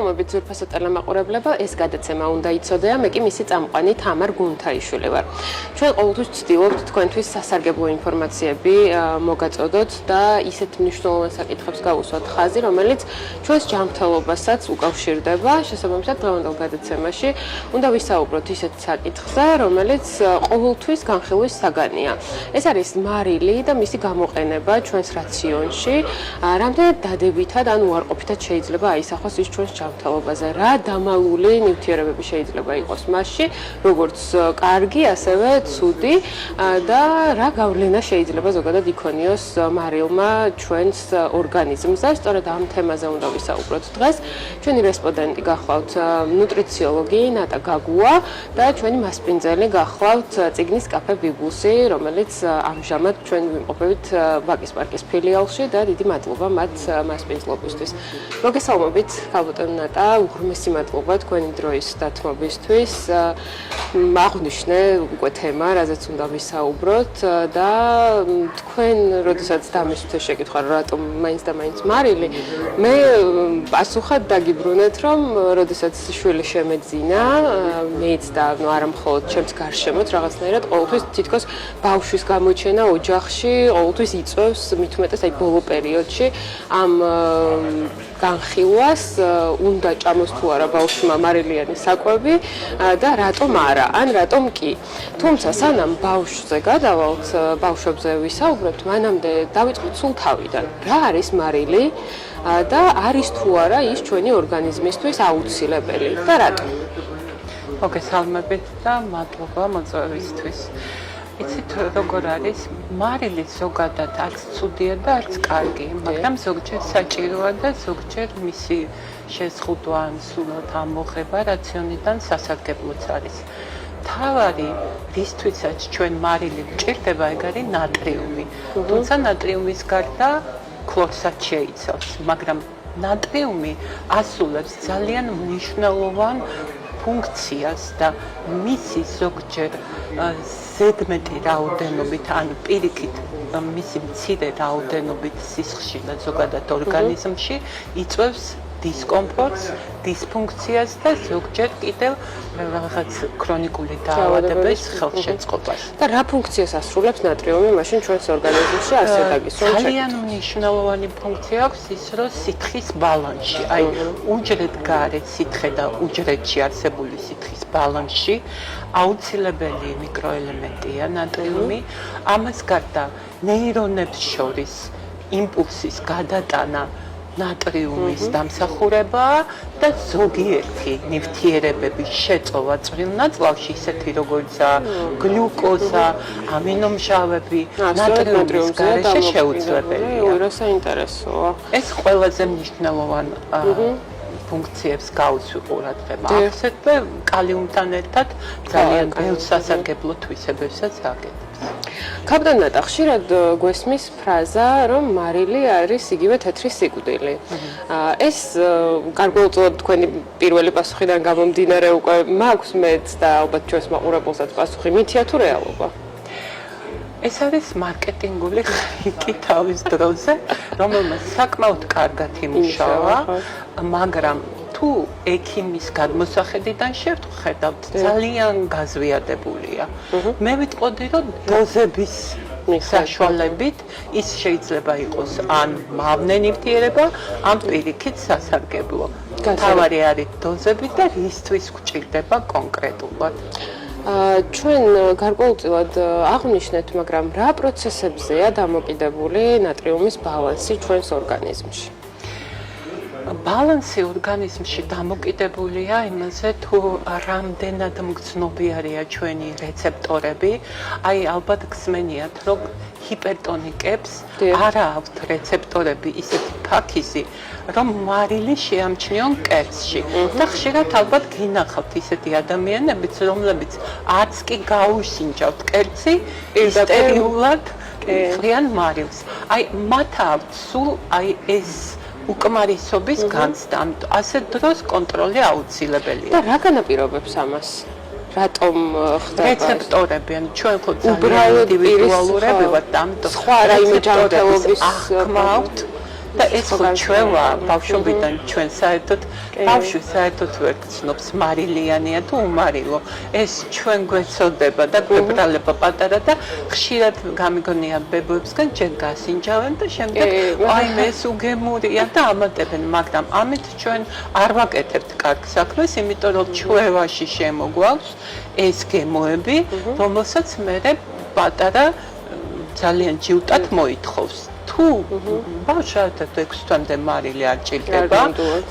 მოგესალმებით ძვირფასო ტელემაყურებლებო, ეს გადაცემა უნდა იცოდეა, მე კი მისი წამყვანი თამარ გუნთაიშვილი ვარ. ჩვენ ყოველთვის ვცდილობთ თქვენთვის სასარგებლო ინფორმაციები მოგაწოდოთ და ისეთ მნიშვნელოვან საკითხებს გავუსვათ ხაზი, რომელიც ჩვენს ჯანმრთელობასაც უკავშირდება. შესაბამისად, დღევანდელ გადაცემაში უნდა ვისაუბროთ ისეთ საკითხზე, რომელიც ყოველთვის განხილვის საგანია. ეს არის მარილი და მისი გამოყენება ჩვენს რაციონში, რამდენად დადებითად ან უარყოფითად შეიძლება აისახოს ის ჩვენს ჯანმრთელობაზე, რა დამალული ნივთიერებები შეიძლება იყოს მასში, როგორც კარგი, ასევე ცუდი და რა გავლენა შეიძლება ზოგადად იქონიოს მარილმა ჩვენს ორგანიზმზე. სწორედ ამ თემაზე უნდა ვისაუბროთ დღეს. ჩვენი რესპონდენტი გახლავთ ნუტრიციოლოგი ნატა გაგუა და ჩვენი მასპინძელი გახლავთ წიგნის კაფე ბიბუსი, რომელიც ამჟამად ჩვენ ვიმყოფებით ბაკის პარკის ფილიალში და დიდი მადლობა მათ მასპინძლობისთვის. მოგესალმებით, ქალბატონო ნატა, უღრმესი მადლობა თქვენი დროის დათმობისთვის. აღვნიშნე უკვე თემა, რაზეც უნდა ვისაუბროთ და თქვენ, როდესაც დამისვით შეკითხვა, რატომ მაინც და მაინც მარილი, მე პასუხად დაგიბრუნეთ, რომ როდესაც შვილი შემეძინა, მეც და არა მხოლოდ ჩემს გარშემოც რაღაცნაირად ყოველთვის თითქოს ბავშვის გამოჩენა ოჯახში ყოველთვის იწვევს მით უმეტეს აი ბოლო პერიოდში ამ განხილვას უნდა ჭამოს თუ არა ბავშვმა მარილიანი საკვები და რატომ არა ან რატომ კი. თუმცა სანამ ბავშვზე გადავალთ, ბავშვებზე ვისაუბრებთ, მანამდე დავიწყოთ სულ თავიდან. რა არის მარილი და არის თუ არა ის ჩვენი ორგანიზმისთვის აუცილებელი და რატომ? მოგესალმებით და მადლობა მოწვევისთვის. იცით როგორ არის, მარილი ზოგადად არც ცუდია და არც კარგი, მაგრამ ზოგჯერ საჭიროა და ზოგჯერ მისი შეზღუდვა ან სრულად ამოღება რაციონიდან სასარგებლოც არის. თავარი რისთვისაც ჩვენ მარილი გვჭირდება, ეგ არის ნატრიუმი. თუმცა ნატრიუმის გარდა ქლორსაც შეიცავს, მაგრამ ნატრიუმი ასრულებს ძალიან მნიშვნელოვან ფუნქციას და მისი ზოგჯერ ზედმეტი რაოდენობით ან პირიქით მისი მცირე რაოდენობით სისხლში და ზოგადად ორგანიზმში იწვევს დისკომფორტს, დისფუნქციას და ზოგჯერ კიდევ რაღაც ქრონიკული დაავადების ხელშეწყობას. და რა ფუნქციას ასრულებს ნატრიუმი მაშინ ჩვენს ორგანიზმში ასე დაგისვენ? ძალიან მნიშვნელოვანი ფუნქცია აქვს ის, რომ სითხის ბალანსში, აი უჯრედ გარეთ სითხე და უჯრედში არსებული სითხის ბალანსში აუცილებელი მიკროელემენტია ნატრიუმი. ამას გარდა ნეირონებს შორის იმპულსის გადატანა ნატრიუმის დამსახურებაა და ზოგიერთი ნივთიერებების შეწოვა წვრილ ნაწლავში, ისეთი როგორიცაა გლუკოზა, ამინომჟავები, ნატრიუმის გარეშე შეუძლებელია. რა საინტერესოა. ეს ყველაზე მნიშვნელოვანი ფუნქციებს გაუწვი ყურადღება. ახსენე კალიუმთან ერთად ძალიან ბევრ სასარგებლო თვისებებსაც აკეთებს. ქალბატონო ნატა, ხშირად გვესმის ფრაზა, რომ მარილი არის იგივე თეთრი სიკვდილი. ეს გარკვეულწილად თქვენი პირველი პასუხიდან გამომდინარე უკვე მაქვს მეც და ალბათ ჩვენს მაყურებელსაც პასუხი, მითია თუ რეალობა? ეს არის მარკეტინგული ტრიკი თავის დროზე, რომელმაც საკმაოდ კარგად იმუშავა, მაგრამ თუ ექიმის გადმოსახედიდან შევხედავთ, ძალიან გაზვიადებულია. მე ვიტყოდი, რომ დოზების საშუალებით ის შეიძლება იყოს ან მავნე ნივთიერება, ან პირიქით სასარგებლო. თავარი არის დოზები და რისთვის გვჭირდება კონკრეტულად. ჩვენ გარკვეულწილად აღვნიშნეთ, მაგრამ რა პროცესებზეა დამოკიდებული ნატრიუმის ბალანსი ჩვენს ორგანიზმში? ბალანსი ორგანიზმში დამოკიდებულია იმაზე, თუ რამდენად მგრძნობიარეა ჩვენი რეცეპტორები. აი, ალბათ გსმენიათ, რომ ჰიპერტონიკებს არა აქვთ რეცეპტორები ისეთი ფაქიზი, რომ მარილი შეამჩნიონ კერძში. და ხშირად ალბათ გინახავთ ისეთი ადამიანებიც, რომლებიც არც კი გაუსინჯავთ კერძი, ისტერიულად იღებენ მარილს. აი, მათ აქვთ სულ აი ეს უკმარისობის განცდა, ასე დროს კონტროლი აუცილებელია. და რა განაპირობებს ამას? რატომ ხდება? რეცეპტორები, ან ჩვენ ხო ძალიან ინდივიდუალურები ვართ, ამიტომ სხვა რაიმე ჯანმრთელობის აღქმა აქვთ და ეს ხო ჩვევა ბავშვობიდან ჩვენ საერთოდ ბავშვი საერთოდ ვერ გცნობს მარილიანია თუ უმარილო ეს ჩვენ გვეცოდება და გვებრალება პატარა და ხშირად გამიგონია ბებოებსგან ჩვენ გასინჯავენ და შემდეგ აი ეს უგემურია და ამატებენ მაგრამ ამით ჩვენ არ ვაკეთებთ კარგ საქმეს იმიტომ რომ ჩვევაში შემოგვაქვს ეს გემოები რომელსაც მე პატარა ძალიან ჯიუტად მოითხოვს თუ ბავშვად 6 თვემდე მარილი არ ჭირდება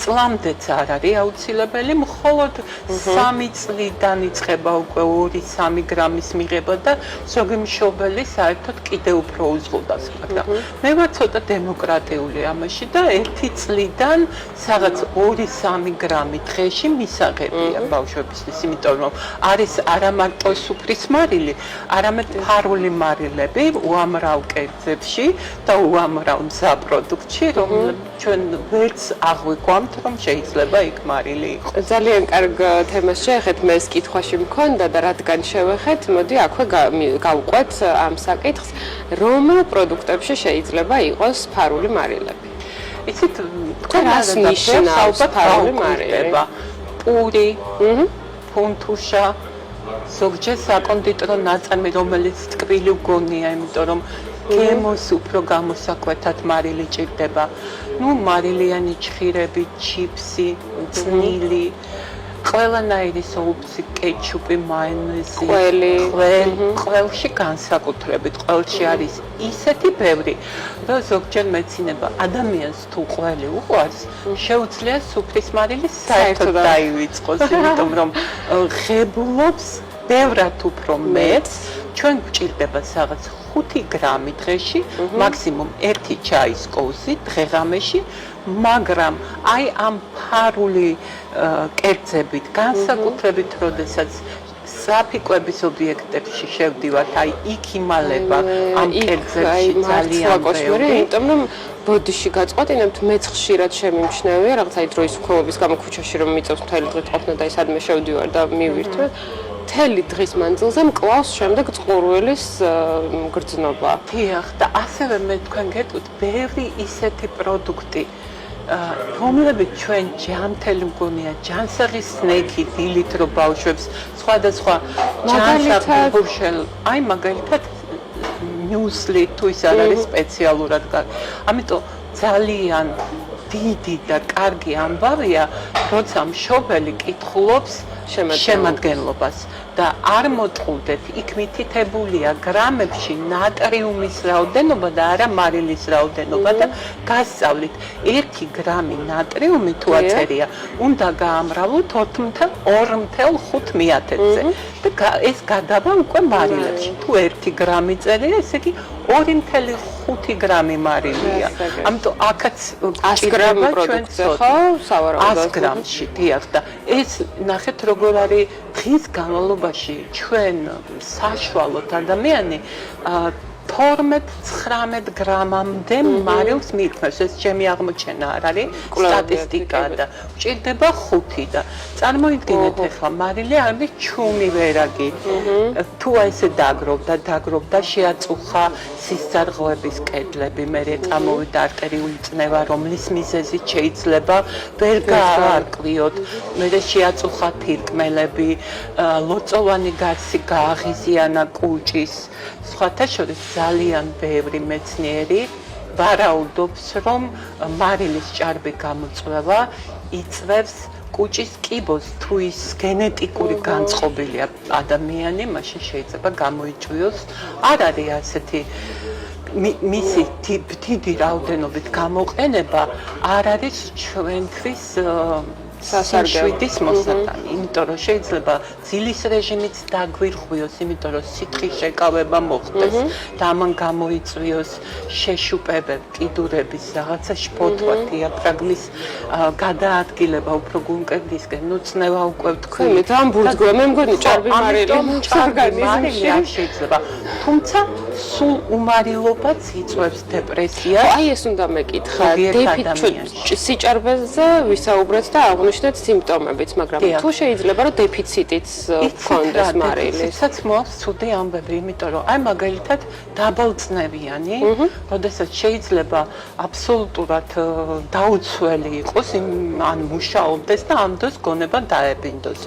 წლამდეც არ არის აუცილებელი მხოლოდ 3 წლიდან იწყება უკვე 2-3 გრამის მიღება და ზოგი მშობელი საერთოდ კიდევ უფრო უზღუდავს მაგრამ მე ვარ ცოტა დემოკრატიული ამაში და 1 წლიდან რაღაც 2-3 გრამი დღეში მისაღებია ბავშვებისთვის იმიტომ რომ არის არა მარტო სუფრის მარილი არამედ ფარული მარილები უამრავ კერძებში და უამრავ მზა პროდუქტში, რომლებიც ჩვენ ვერც აღვიქვამთ, რომ შეიძლება იქ მარილი იყოს. ძალიან კარგ თემას შეეხეთ, მე ეს კითხვაში მქონდა და რადგან შევეხეთ, მოდი აქვე გავყვეთ ამ საკითხს, რომელ პროდუქტებში შეიძლება იყოს ფარული მარილები. იცით, თქვენ რას ნიშნავს ფარული მარილი? პური, ფუნთუშა, ზოგჯერ საკონდიტრო ნაწარმი, რომელიც ტკბილი გონია, იმიტომ რომ გემოს უფრო გამოსაკვეთად მარილი ჭირდება. ნუ მარილიანი ჩხირები, ჩიფსი, წნილი, ყველანაირი სოუსი, კეჩუპი, მაიონეზი, ყველში განსაკუთრებით, ყველში არის ისეთი ბევრი, რომ ზოგჯერ მეცინება ადამიანს თუ ყველი უყვარს, შეუძლია სუფრის მარილი საერთოდ დაივიწყოს, იმიტომ რომ ღებულობს ბევრად უფრო მეც, ჩვენ გვჭირდება რაღაც 5 გრამი დღეში, მაქსიმუმ 1 ჩაის კოვზი დღეღამეში, მაგრამ აი ამ ფარული კერძებით, განსაკუთრებით, როდესაც საფიკვების ობიექტებში შევდივართ, აი იქ იმალება ამ კერძებში ძალიან ბევრი, იმიტომ რომ ბოდიში გაწყვეტინებთ, მეც ხშირად შემიმჩნევია, რაღაც აი დროის უქროვების გამო ქუჩაში რომ მიწევს მთელი დღე ყოფნა და ის ადმე შევდივარ და მივირთვე. მთელი დღის მანძილზე მკლავს შემდეგ წყურვილის გრძნობა. დიახ, და ასევე მე თქვენ გეტყვით, ბევრი ისეთი პროდუქტი, რომლებიც ჩვენ ჯანმრთელი მგონია, ჯანსაღის სნექი, დილით რო ბავშვებს სხვადასხვა ჯანსაღი გუშელ, აი მაგალითად მიუსლი თუ ის არ არის სპეციალურად. ამიტომ ძალიან დიდი და კარგი ამბავია, როცა მშობელი კითხულობს შემადგენლობას და არ მოტყუდეთ, იქ მითითებულია გრამებში ნატრიუმის რაოდენობა და არა მარილის რაოდენობა და გასწავლით 1 გრამი ნატრიუმი თუ აწერია, უნდა გაამრავლოთ 2.5-ზე და ეს გადავა უკვე მარილებში. თუ 1 გრამი წერია, ესე იგი 2.5 გრამი მარილია. ამიტომ აქაც 100 გრამი პროდუქტზე ხო, სავარაუდოდ 100 გრამში, დიახ და ეს ნახეთ როგორ არის დღის განმავლობაში ჩვენ საშუალოდ ადამიანი 12-19 გრამამდე მარილს მიირთმევს. ეს ჩემი აღმოჩენა არ არის სტატისტიკა და ჭირდება 5 და წარმოიდგინეთ ახლა მარილი არის ჩუმი ვერაგი. თუ ესე დაგროვდა, შეაწუხა სისწარღვების კედლები, მერე წამოვიდა არტერიული წნევა, რომლის მიზეზით შეიძლება ვერ გაარკვიოთ, მერე შეაწუხა თირკმელები, ლოწოვანი გარსი გააღიზიანა კუჭის. სხვათა შორის ძალიან ბევრი მეცნიერი ვარაუდობს, რომ მარილის ჭარბი გამოწვევა იწვევს კუჭის კიბოს, თუ ის გენეტიკური განწყობილია ადამიანი, მაშინ შეიძლება გამოიწვიოს. არ არის ასეთი მისი დიდი რაოდენობით გამოყენება არ არის ჩვენთვის სასარგებლო მოსატანი, იმიტომ რომ შეიძლება ძილის რეჟიმიც დაგვირღვიოს, იმიტომ რომ სითხის შეკავება მოხდეს და ამან გამოიწვიოს შეშუპებები, კიდურების, რაღაცა შფოთვა, დიაფრაგმის გადაადგილება უფრო გულმკერდისკენ, ნუ წნევა უკვე თქვი. მე თან ბურძგვა, მე მგონი ჭარბი მარილი ორგანიზმში არ შეიძლება. თუმცა სულ უმარილობაც იწვევს დეპრესიას. აი ეს უნდა მეკითხა. სიჭარბეზე ვისაუბრეთ და აღვნიშნეთ აღმოჩნდეთ სიმპტომებიც, მაგრამ თუ შეიძლება რომ დეფიციტიც გქონდეს მარილის. დეფიციტსაც მოაქვს ცუდი ამბები, იმიტომ რომ აი მაგალითად დაბალწნევიანი, როდესაც შეიძლება აბსოლუტურად დაუცველი იყოს, ან მუშაობდეს და ამ დროს გონება დაებინდოს.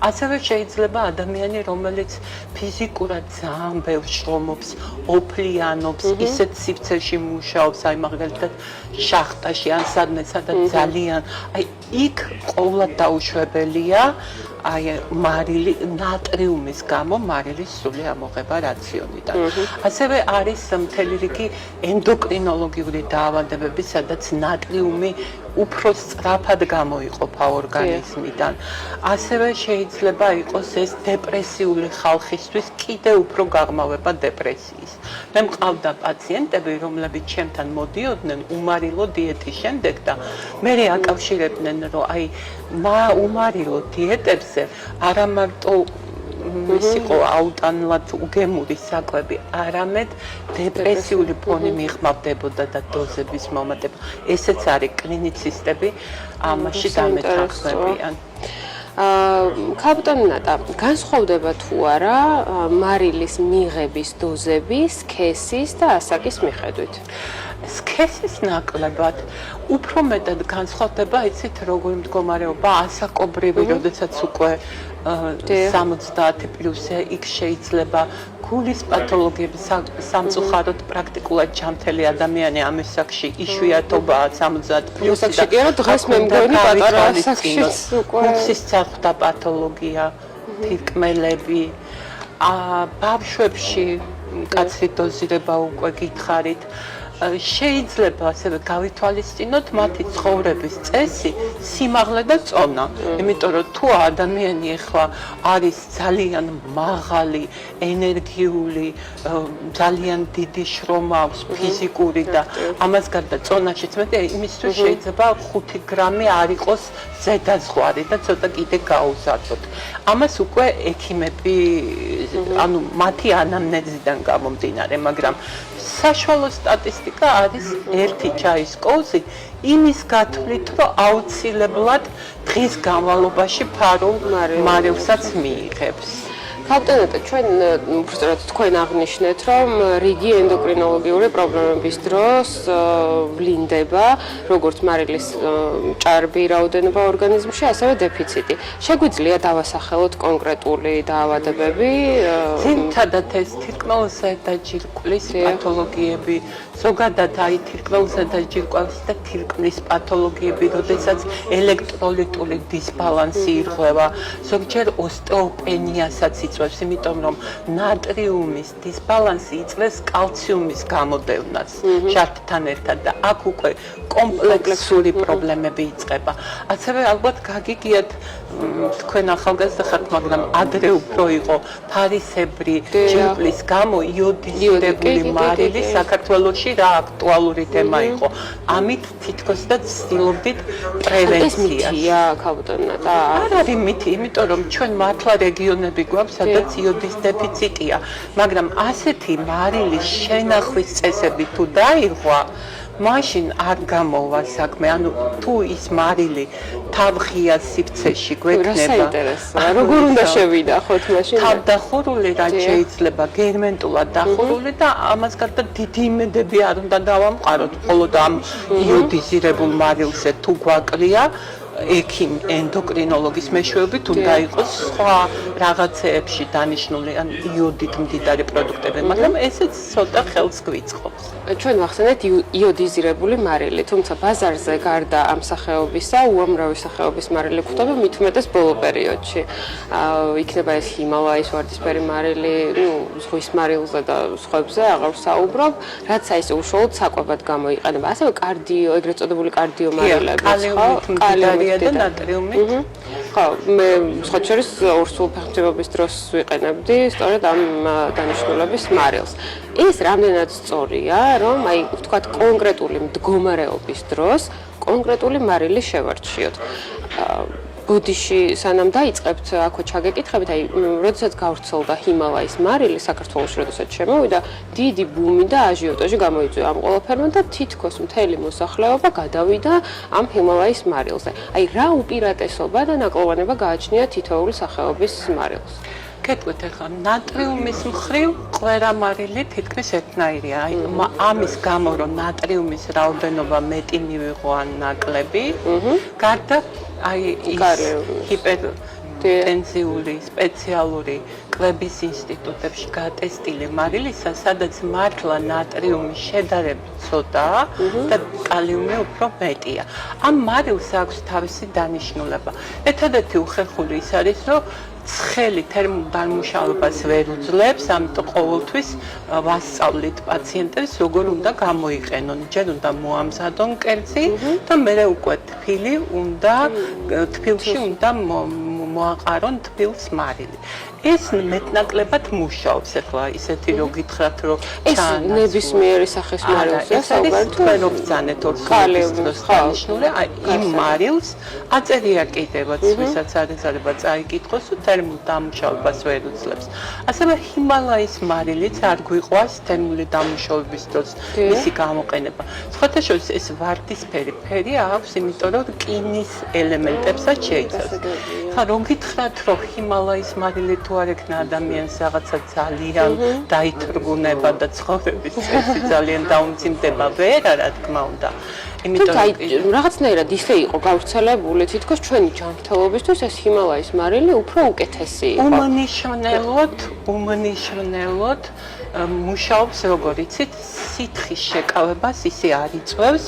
ასევე შეიძლება ადამიანი, რომელიც ფიზიკურად ძალიან ბევრ შრომობს, ოფლიანობს, ისეთ სივრცეში მუშაობს, აი მაგალითად შახტაში ან სადმე სადაც ძალიან აი იქ ყოველად დაუშვებელია აი მარილი ნატრიუმის გამო მარილის სრული ამოღება რაციონიდან. ასევე არის მთელი რიგი ენდოკრინოლოგიური დაავადებები, სადაც ნატრიუმი უფრო სწრაფად გამოიყოფა ორგანიზმიდან. ასევე შეიძლება იყოს ეს დეპრესიული ხალხისთვის კიდევ უფრო გაღრმავება დეპრესიის. მე მყავდა პაციენტები, რომლებიც ჩემთან მოდიოდნენ უმარილო დიეტის შემდეგ და მე აკავშირებდნენ, რომ აი უმარილო დიეტებზე არა მარტო ის იყო აუტანლად უგემური საკვები, არამედ დეპრესიული ფონი მიღმავდებოდა და დოზების მომატება. ესეც არის კლინიცისტები ამაში დამეთანხმებიან. კაპიტანი ნატა, განსხვავდება თუ არა მარილის მიღების დოზები სქესის და ასაკის მიხედვით? სქესის ნაკლებად უფრო მეტად განსხვავდება, იცით, როგორი მდგომარეობა ასაკობრივი, როდესაც უკვე 70+ იქ შეიძლება გულის პათოლოგიები სამწუხაროდ პრაქტიკულად ჯამთელი ადამიანი ამ ასაკში იშვიათობაა 70+. ასაკში კი არა, დღეს მე მგონი პატარა ასაკში უკვე პულსის წახდა პათოლოგია, თირკმელები, ბავშვებში მკაცრი დოზირება უკვე გითხარით. შეიძლება ასევე გავითვალისწინოთ მათი ცხოვრების წესი, სიმაღლე და წონა. იმიტომ რომ თუ ადამიანი ახლა არის ძალიან მაღალი, ენერგიული, ძალიან დიდი შრომა აქვს ფიზიკური და ამას გარდა წონაშიც მეტი, იმისთვის შეიძლება 5 გრამი არ იყოს ზედაზღვარი და ცოტა კიდე გაუზარდოთ. ამას უკვე ექიმები, ანუ მათი ანამნეზიდან გამომდინარე, მაგრამ საშუალო სტატისტიკა არის 1 ჩაის კოვზი იმის გათვლით, რომ აუცილებლად დღის განმავლობაში ფარულ მარილსაც მიიღებს. კაპიტანი, ჩვენ უბრალოდ თქვენ აღნიშნეთ, რომ რიგი ენდოკრინოლოგიური პრობლემების დროს ვლინდება, როგორც მარილის ჭარბი რაოდენობა ორგანიზმში, ასევე დეფიციტი. შეგვიძლია დავასახელოთ კონკრეტული დაავადებები? ძირითადად ეს თირკმელისა და ჯირკვლის პათოლოგიები, ზოგადად აი თირკმელისა და ჯირკვლის და თირკმლის პათოლოგიები, როდესაც ელექტროლიტული დისბალანსი ირღვევა, ზოგჯერ ოსტეოპენიასაც იწვევს, იმიტომ რომ ნატრიუმის დისბალანსი იწვევს კალციუმის გამოდევნას ჟანგთან ერთად და აქ უკვე კომპლექსური პრობლემები იწყება. ასევე ალბათ გაგიგიათ, თქვენ ახალგაზრდა ხართ, მაგრამ ადრე უფრო იყო ფარისებრი ჯირკვლის გამო იოდიზირებული მარილი საქართველოში რა აქტუალური თემა იყო. ამით თითქოს და ცდილობდით პრევენციას. ეს მითია, კაპიტანი და არ არის მითი, იმიტომ რომ ჩვენ მართლა რეგიონები გვაქვს, სადაც იოდის დეფიციტია, მაგრამ ასეთი მარილის შენახვის წესები თუ დაირღვა, მაშინ არ გამოვა საქმე, ანუ თუ ის მარილი თავღია სივრცეში გვექნება. საინტერესოა, როგორ უნდა შევიდახოთ მაშინ? თავდახურული რაც შეიძლება, გერმენტულად დახურული და ამას გარდა დიდი იმედები არ უნდა დავამყაროთ, მხოლოდ ამ იოდიზირებულ მარილზე თუ გვაკლია ექიმ ენდოკრინოლოგის მეშვეობით უნდა იყოს სხვა რაღაცეებში დანიშნული ან იოდით მდიდარი პროდუქტები, მაგრამ ესეც ცოტა ხელს გვიწყობს. ჩვენ ვახსენეთ იოდიზირებული მარილი, თუმცა ბაზარზე გარდა ამ სახეობისა, უამრავი სახეობის მარილი გვხვდება, მით უმეტეს ბოლო პერიოდში. იქნება ეს ჰიმალაის ვარდისფერი მარილი, ზღვის მარილზე და სხვებზე აღარ ვსაუბრობ, რაც აი უშუალოდ საკვებად გამოიყენება. ასევე ეგრეთ წოდებული კარდიო მარილები, კალიუმით და ნატრიუმით. ხო, მე სხვა შორის ორსულ ფეხმძიმების დროს ვიყენებდი სწორედ ამ დანიშნულების მარილს. ეს რამდენად სწორია, რომ აი ვთქვათ კონკრეტული მდგომარეობის დროს კონკრეტული მარილი შევარჩიოთ. ბოდიში სანამ დაიწყებთ აქვე ჩაგეკითხებით, აი, როდესაც გავრცელდა ჰიმალაის მარილი საქართველოში, როდესაც შემოვიდა, დიდი ბუმი და აჟიოტაჟი გამოიწვია ამ ყველაფერმა და თითქოს მთელი მოსახლეობა გადავიდა ამ ჰიმალაის მარილზე. აი, რა უპირატესობა და ნაკლოვანება გააჩნია თითოეული სახეობის მარილს? კეთილად ახლა ნატრიუმის მხრივ ყველა მარილი თითქმის ერთნაირია. აი ამის გამო რომ ნატრიუმის რაოდენობა მეტი მივიღო ან ნაკლები, გარდა აი ჰიპერტენზიული სპეციალური კლების ინსტიტუტებში გატესტილი მარილისა, სადაც მართლა ნატრიუმის შედარებით ცოტაა და კალიუმი უფრო მეტია. ამ მარილს აქვს თავისი დანიშნულება. ერთადერთი უხერხული ის არის, რომ ცხელი თერმულ დამუშავებას ვერ უძლებს, ამიტომ ყოველთვის ვასწავლით პაციენტებს, როგორ უნდა გამოიყენონ. ჯერ უნდა მოამზადონ კერძი და მერე უკვე თბილში უნდა მოაყარონ თბილს მარილი. ეს მეტნაკლებად მუშაობს, ახლა ისეთი რომ გითხრათ, რომ ეს ნებისმიერი სახის მარილზეა საუბარი თუ ვერ ვბრძანეთ ორსულების დროს დანიშნული, აი იმ მარილს აწერია კიდევაც, ვისაც აზრება წაიკითხოს, თუ თერმულ დამუშავებას ვერ უძლებს. ასევე ჰიმალაის მარილიც არ გვიყვარს თერმული დამუშავების დროს მისი გამოყენება. სხვათა შორის ეს ვარდისფერი ფერი აქვს, იმიტომ რომ რკინის ელემენტებსაც შეიცავს. ხა რომ გითხრათ, რომ ჰიმალაის მარილი თუ არ ექნა ადამიანს რაღაცა ძალიან დაითრგუნება და ცხოვრების წესი ძალიან დაუმძიმდება, ვერ რა თქმა უნდა. იმიტომ რომ რაღაცნაირად ისე იყო გავრცელებული, თითქოს ჩვენი ჯანმრთელობისთვის ეს ჰიმალაის მარილი უფრო უკეთესი იყო. უმნიშვნელოდ მუშაობს, როგორ იცით, სითხის შეკავებას ისე არ იწვევს,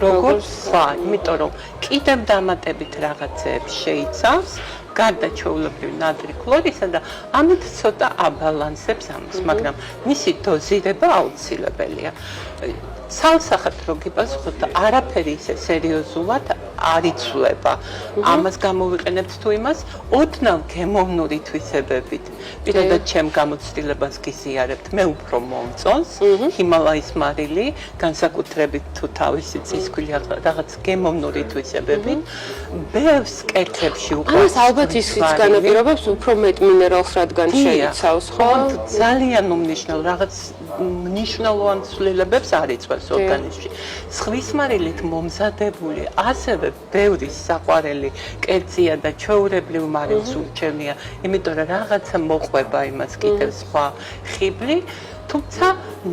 როგორც სხვა, იმიტომ რომ კიდევ დამატებით რაღაცებს შეიცავს. გარდა ჩვეულებრივი ნატრიუმ ქლორისა და ამით ცოტა აბალანსებს ამას, მაგრამ მისი დოზირება აუცილებელია. ცალსახად რო გიპასუხოთ, არაფერი ისე სერიოზულად არ იცვლება. ამას გამოვიყენებთ თუ იმას, ოდნავ გემოვნური თვისებებით. პირადად ჩემ გამოცდილებას გიზიარებთ, მე უფრო მომწონს ჰიმალაის მარილი, განსაკუთრებით თუ თავისი წისქვილი რაღაც გემოვნური თვისებებით. ბევრს კეთებში უყვარს. ამას ალბათ ისიც განაპირობებს უფრო მეტ მინერალს, რადგან შეიცავს, ხო? ძალიან უმნიშვნელო რაღაც მნიშვნელოვან ცვლილებებს არ იწვევს ორგანიზმში. ზღვის მარილით მომზადებული ასევე ბევრი საყვარელი კერძია და ჩვეულებრივ მარილს ურჩევნია, იმიტომ რომ რაღაცა მოყვება იმას კიდევ სხვა ხიბლი, თუმცა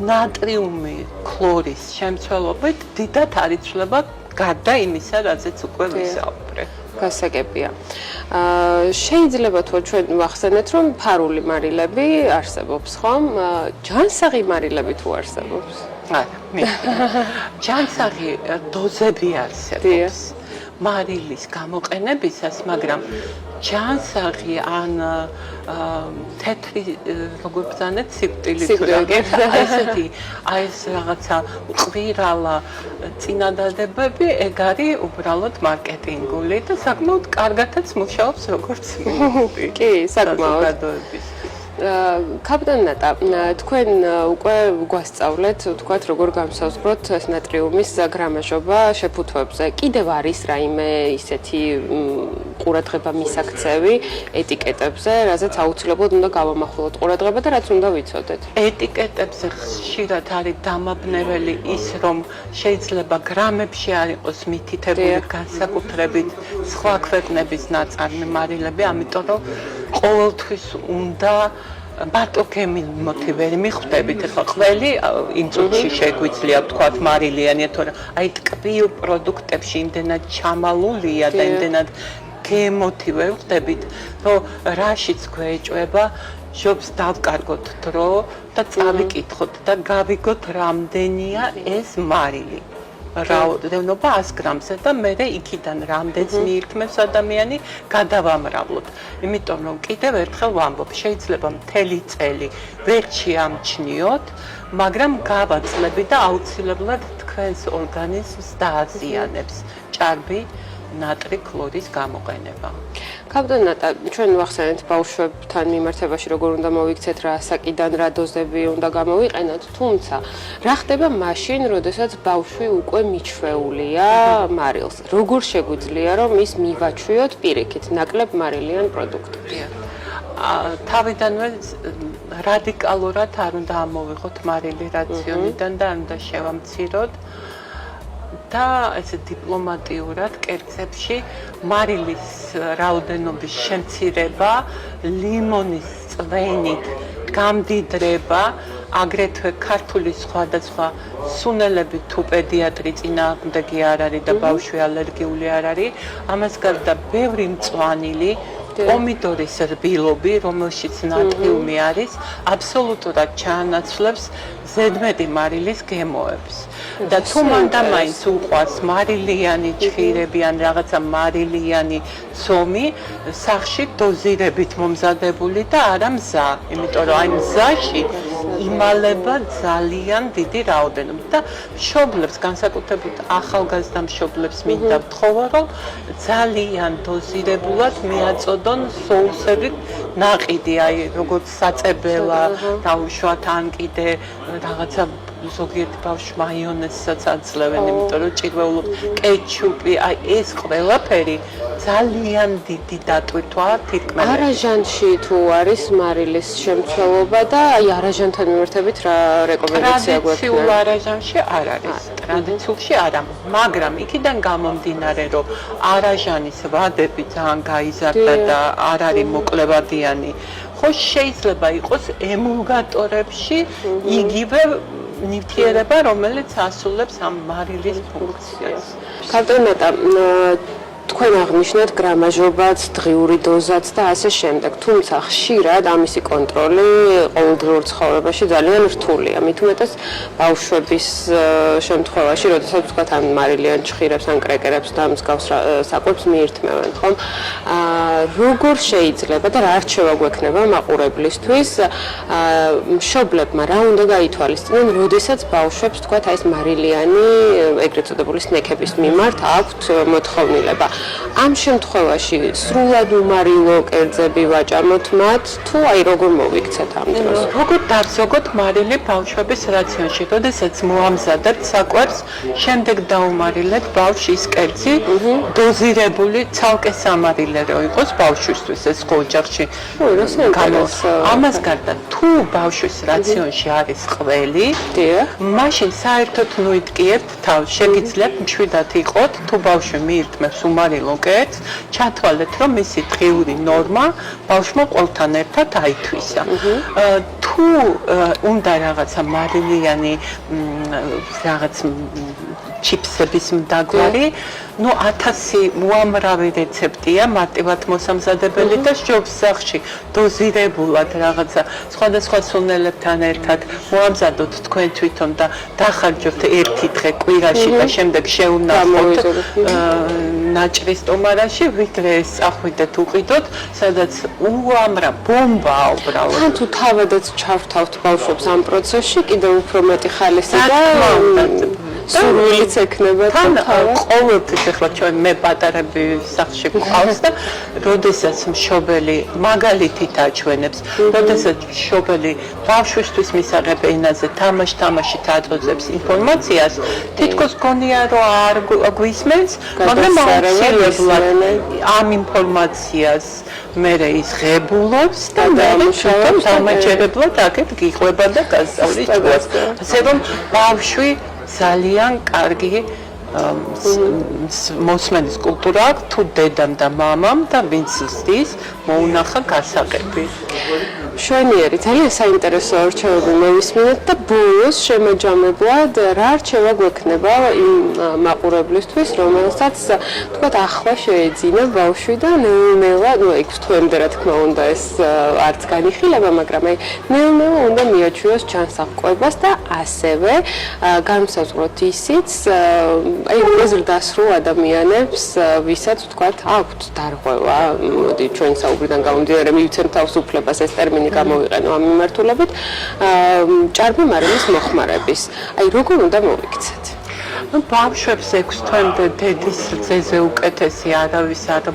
ნატრიუმი ქლორის შემცველობით დიდად არ იცვლება გარდა იმისა, რაზეც უკვე ვისაუბრეთ. გასაგებია. შეიძლება თუ ჩვენ ვახსენეთ, რომ ფარული მარილები არსებობს, ხომ? ჯანსაღი მარილები თუ არსებობს? არა, ჯანსაღი დოზები არსებობს. მარილის გამოყენებისას, მაგრამ ჯანსაღი ან თეთრი როგორ ბრძანეთ სიკვდილი თუ ესეთი აი ეს რაღაცა ყვირალა წინადადებები ეგ არის უბრალოდ მარკეტინგული და საკმაოდ კარგადაც მუშაობს როგორც კი საკმაოდ კაპიტან ნატა, თქვენ უკვე გვასწავლეთ, თქვათ, როგორ განსაზღვროთ ეს ნატრიუმის გრამაჟობა შეფუთვებზე. კიდევ არის რაიმე ისეთი ყურადღება მისაქცევი ეტიკეტებზე, რაზეც აუცილებლად უნდა გავამახვილოთ ყურადღება და რაც უნდა ვიცოდეთ. ეტიკეტებზე ხშირად არის დამაბნეველი ის, რომ შეიძლება გრამებში არ იყოს მითითებული განსაკუთრებით სხვა ქვეყნების ნაწარმი მარილები, ამიტომ რომ ყოველთვის უნდა მარტო ქემიური მოტივები მიხვდებით, ახლა ყველი იმ წუთში შეგვიძლია ვთქვათ მარილიანი, თორემ აი ტკბილ პროდუქტებში იმდენად ჩამალულია და იმდენად გემოტივე ვხდებით, რომ რაშიც გვეჭვება, ჯობს დავკარგოთ დრო და წავიკითხოთ და გავიგოთ რამდენია ეს მარილი. რაოდენობა 100 გრამზე და მე იქიდან რამდენს მიირთმევს ადამიანი გადავამრავლოთ. იმიტომ რომ კიდევ ერთხელ ვამბობ, შეიძლება მთელი წელი ვერ შეამჩნიოთ, მაგრამ გავაწლები და აუცილებლად თქვენს ორგანიზმს დააზიანებს ჭარბი ნატრი ქლორის გამოყენება. კაპიტან ნატა, ჩვენ ვახსენეთ ბავშვებთან მიმართებაში როგორ უნდა მოვიქცეთ, რა ასაკიდან რა დოზები უნდა გამოვიყენოთ, თუმცა რა ხდება მაშინ, როდესაც ბავშვი უკვე მიჩვეულია მარილს? როგორ შეგვიძლია რომ ის მივაჩვიოთ პირიქით ნაკლებ მარილიან პროდუქტებს? თავიდანვე რადიკალურად არ უნდა ამოვიღოთ მარილი რაციონიდან და არ უნდა შევამციროთ და ესე დიპლომატიურად კერძებში მარილის რაოდენობის შემცირება, ლიმონის წვენით გამდიდრება, აგრეთვე ქართული სხვადასხვა სუნელები თუ პედიატრი წინააღმდეგი არ არის და ბავშვი ალერგიული არ არის, ამას გარდა ბევრი მწვანილი პომიდორის რბილობი, რომელშიც ნატრიუმი არის, აბსოლუტურად ჩაანაცვლებს ზედმეტი მარილის გემოებს. და თუ მანდა მაინც უყვარს მარილიანი ჩხირები ან რაღაცა მარილიანი ზომი, სახში დოზირებით მომზადებული და არა მზა, იმიტომ რომ აი მზაში იმალება ძალიან დიდი რაოდენობით და მშობლებს, განსაკუთრებით ახალგაზრდა მშობლებს მინდა ვთხოვა, რომ ძალიან დოზირებულად მიაწოდონ სოუსები ნაყიდი, აი როგორც საწებელა, დაუშვათ ან კიდე რაღაცა ზოგიერთი ბავშვი მაიონეზსაც აძლევენ, იმიტომ რომ ჭირვეულობს კეჩუპი, აი ეს ყველაფერი ძალიან დიდი დატვირთვაა თითქმის. არაჟანში თუ არის მარილის შემცველობა და აი არაჟანთან მიმართებით რა რეკომენდაცია გვაქვს? ტრადიციულ არაჟანში არ არის. ტრადიციულში არა, მაგრამ იქიდან გამომდინარე, რომ არაჟანის ვადები ძალიან გაიზარდა და არ არის მოკლებადიანი, ხო შეიძლება იყოს ემულგატორებში იგივე ნივთიერება, რომელიც ასრულებს ამ მარილის ფუნქციას. კაპიტან ნატა, თქვენ აღნიშნეთ გრამაჟობაც, დღიური დოზაც და ასე შემდეგ. თუმცა ხშირად ამისი კონტროლი ყოველდღიურ ცხოვრებაში ძალიან რთულია. მით უმეტეს ბავშვების შემთხვევაში, როდესაც თქვათ ამ მარილიან ჩხირებს ან კრეკერებს და მსგავს საკვებს მიირთმევენ, ხომ? როგორ შეიძლება და რა რჩევა გვექნება მაყურებლისთვის მშობლებმა რა უნდა გაითვალისწინონ, როდესაც ბავშვებს თქვათ აი ეს მარილიანი ეგრეთ წოდებული სნექების მიმართ აქვთ მოთხოვნილება. ამ შემთხვევაში სრულად უმარილო კერძები ვაჭამოთ მათ, თუ აი როგორ მოვიქცეთ ამ დროს? როგორ დავზოგოთ მარილი ბავშვების რაციონში, როდესაც მოამზადებთ საკვებს, შემდეგ დაუმარილეთ ბავშვის კერძი, დოზირებული ცალკე სამარილე რო იყოს ბავშვისთვის ეს ოჯახში. ამას გარდა თუ ბავშვის რაციონში არის ყველი, მაშინ საერთოდ ნუიტკიებთ თავს, შეგიძლიათ მშვიდად იყოთ, თუ ბავშვი მიირთმევს მარილო კერძს, ჩათვალეთ, რომ მისი დღიური ნორმა ბავშვმა ყველთან ერთად აითვისა. თუ უნდა რაღაცა მარილიანი რაღაც ჩიპსების მდაგვარი, ну 1000 უამრავი რეცეპტია, მარტივად მოსამზადებელი და სჯობს სახში დოზირებულად რაღაცა სხვადასხვა სუნელებთან ერთად მოამზადოთ თქვენ თვითონ და დახარჯოთ ერთი დღე კვირაში და შემდეგ შეუნახოთ ნაჭრის სტომარაში, ვიდრე ეს წახვიდეთ უყიდოთ, სადაც უამრავ ბომბაა უბრალოდ. თან თუ თავადაც ჩავრთავთ ბავშვებს ამ პროცესში, კიდევ უფრო მეტი ხალისი და სურვილიც ექნება თან ყოველთვის ახლა ჩვენ მე პატარები სახში გვყავს და როდესაც მშობელი მაგალითით აჩვენებს, როდესაც მშობელი ბავშვისთვის მისაღებ ენაზე თამაშით აწოდებს ინფორმაციას, თითქოს გონია რომ არ გვისმენს, მაგრამ აუცილებლად ამ ინფორმაციას მერე ის ღებულობს და დამაჯერებლად აქეთ გიყვება და გასწავლის ჯგუფს. ასე რომ ბავშვი ძალიან კარგი მოსმენის კულტურა აქვს თუ დედამ და მამამ და ვინც ზრდის მოუნახა გასაღები. შვენიერი, ძალიან საინტერესო რჩევები მოვისმინეთ და ბოლოს შემაჯამებლად რა რჩევა გვექნება იმ მაყურებლისთვის, რომელსაც თქვათ ახლა შეეძინა ბავშვი და ნელა, ну იქ თვემდე რა თქმა უნდა ეს არც განიხილება, მაგრამ აი ნელა უნდა მიაჩვიოს ჩანსახკვებას და ასევე განსაზღვროთ ისიც აი ზრდასრულ ადამიანებს, ვისაც თქვათ აქვთ დარღვევა, მოდი ჩვენ საუბრიდან გამომდინარე მივცემ თავისუფლებას ეს ტერმინი გამოვიყენო ამ მიმართულებით, ჭარბი მარილის მოხმარების. აი როგორ უნდა მოვიქცეთ? ბავშვებს 6 თვემდე დედის რძეზე უკეთესი არავის არ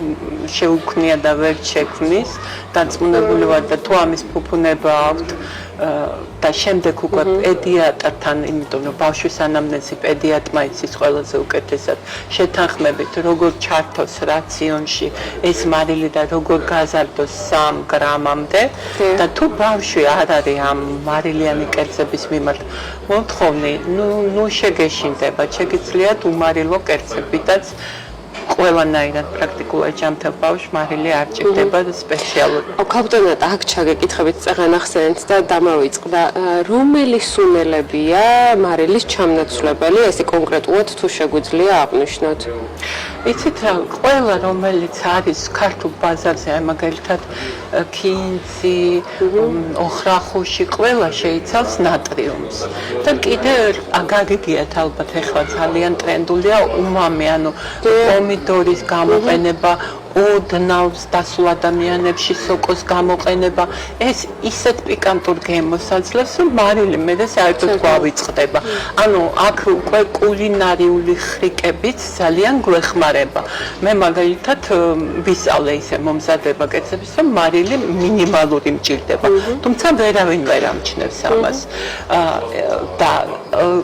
შეუქმნია და ვერ შექმნის დაწმუნებული ვარ და თუ ამის ფუფუნება აქვთ და შემდეგ უკვე პედიატრთან, იმიტომ რომ ბავშვის ანამნეზი პედიატრმა იცის ყველაზე უკეთესად შეთანხმებით, როგორ ჩართოს რაციონში ეს მარილი და როგორ გაზარდოს 3 გრამამდე და თუ ბავშვი არ არის ამ მარილიანი კერძების მიმართ მოთხოვნი, ნუ შეგეშინდება, შეგიძლიათ უმარილო კერძებითაც ყველანაირად პრაქტიკულად ჯანმრთელ ბავშვს მარილი არ ჭირდება სპეციალური. ქალბატონო, აქ ჩაგეკითხებით წაღანახსენეთ და დამავიწყდა, რომელი სუნელებია მარილის ჩამნაცვლებელი, ესე კონკრეტულად თუ შეგვიძლია აღნიშნოთ. იცით რა, ყველა რომელიც არის ქართულ ბაზარზე, აი მაგალითად ქინძი, ოხრახუში, ყველა შეიცავს ნატრიუმს. და კიდე გაგიგიათ ალბათ ეხლა ძალიან ტრენდულია უმამი, ანუ პომიდორის გამოყენება, ოდნავს დასულ ადამიანებში სოკოს გამოყენება, ეს ისეთ პიკანტურ გემოს აძლევს, რომ მარილი მერე საერთოდ გვავიწყდება. ანუ აქ უკვე კულინარიული ხრიკებიც ძალიან გვეხმარება. მე მაგალითად ვისწავლე ისე მომზადება კერძების, რომ მარილი მინიმალური მჭირდება. თუმცა ვერავინ ვერ ამჩნევს ამას. და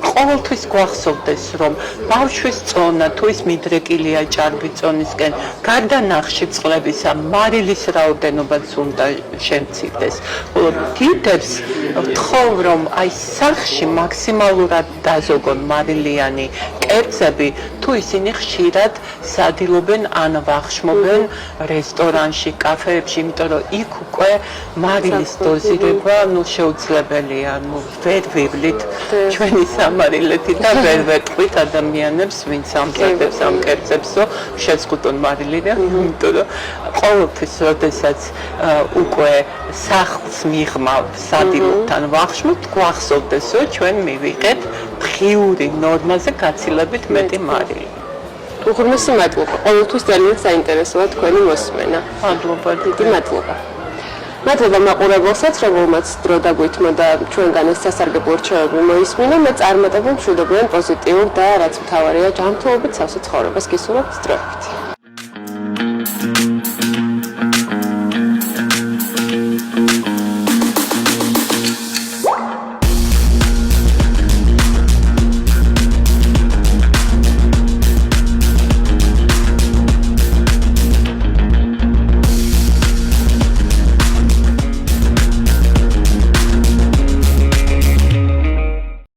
ყოველთვის გვახსოვდეს, რომ ბავშვის წონა თუ ის მიდრეკილია ჭარბი წონისკენ, გარდა ნახში წყლებისა მარილის რაოდენობაც უნდა შემცირდეს. დიდებს ვთხოვ, რომ აი სახლში მაქსიმალურად დაზოგონ მარილიანი კერძები, თუ ისინი ხშირად სადილობენ ან ვახშმობენ რესტორანში, კაფეებში, იმიტომ რომ იქ უკვე მარილის დოზირება შეუძლებელია, ვერ ვივლით ჩვენი სამარილეთი და ვერ ვეტყვით ადამიანებს, ვინც ამზადებს ამ კერძებს, რომ შეწყვიტონ მარილი და იმიტომ რომ ყოველთვის, როდესაც უკვე სახლს მიღმავ სადილობთან ვახშმობთ, გვახსოვდეს, რომ ჩვენ მივიღეთ დღიური ნორმაზე გაცილებით მეტი მარილი. უღრმესი მადლობა. ყოველთვის ძალიან საინტერესოა თქვენი მოსმენა. მადლობა, დიდი მადლობა. მადლობა მაყურებელსაც, რომელმაც დრო დაგვითმა და ჩვენგან ეს სასარგებლო რჩევები მოისმინა. მე წარმატებულ მშვიდობიან პოზიტიურ და რაც მთავარია ჯანმრთელობით სავსე ცხოვრებას გისურვებთ. დროებით.